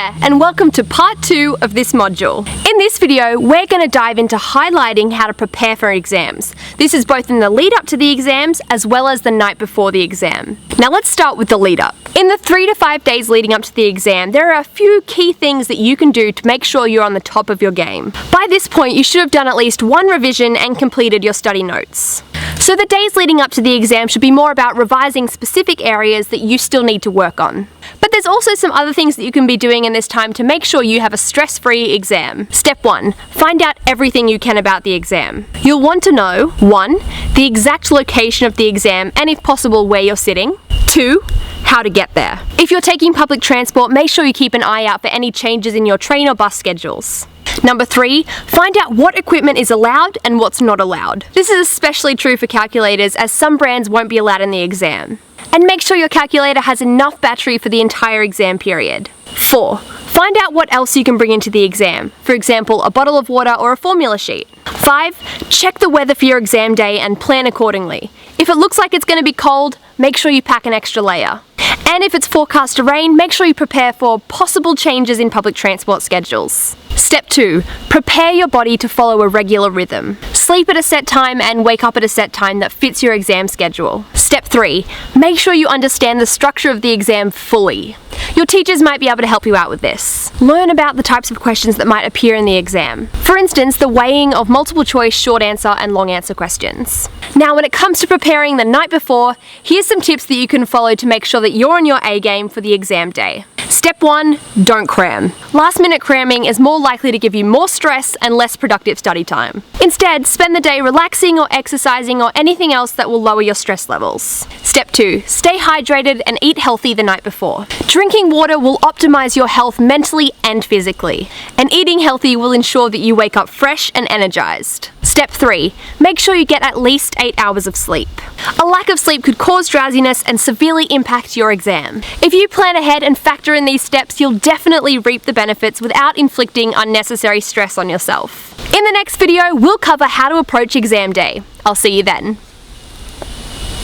there, and welcome to part 2 of this module. In this video, we're going to dive into highlighting how to prepare for exams. This is both in the lead up to the exams as well as the night before the exam. Now let's start with the lead up. In the 3 to 5 days leading up to the exam, there are a few key things that you can do to make sure you're on the top of your game. By this point, you should have done at least one revision and completed your study notes. So the days leading up to the exam should be more about revising specific areas that you still need to work on. But there's also some other things that you can be doing in this time to make sure you have a stress-free exam. Step 1. Find out everything you can about the exam. You'll want to know 1. The exact location of the exam and if possible where you're sitting. 2. How to get there. If you're taking public transport, make sure you keep an eye out for any changes in your train or bus schedules. Number 3, find out what equipment is allowed and what's not allowed. This is especially true for calculators, as some brands won't be allowed in the exam. And make sure your calculator has enough battery for the entire exam period. 4, find out what else you can bring into the exam. For example, a bottle of water or a formula sheet. 5, check the weather for your exam day and plan accordingly. If it looks like it's going to be cold, make sure you pack an extra layer. And if it's forecast to rain, make sure you prepare for possible changes in public transport schedules. Step 2. Prepare your body to follow a regular rhythm. Sleep at a set time and wake up at a set time that fits your exam schedule. Step 3. Make sure you understand the structure of the exam fully. Your teachers might be able to help you out with this. Learn about the types of questions that might appear in the exam. For instance, the weighing of multiple choice, short answer and long answer questions. Now, when it comes to preparing the night before, here's some tips that you can follow to make sure that you're on your A game for the exam day. Step 1, don't cram. Last minute cramming is more likely to give you more stress and less productive study time. Instead, spend the day relaxing or exercising or anything else that will lower your stress levels. Step 2, stay hydrated and eat healthy the night before. Drinking water will optimize your health mentally and physically, and eating healthy will ensure that you wake up fresh and energized. Step 3, make sure you get at least 8 hours of sleep. A lack of sleep could cause drowsiness and severely impact your exam. If you plan ahead and factor in these steps, you'll definitely reap the benefits without inflicting unnecessary stress on yourself. In the next video, we'll cover how to approach exam day. I'll see you then.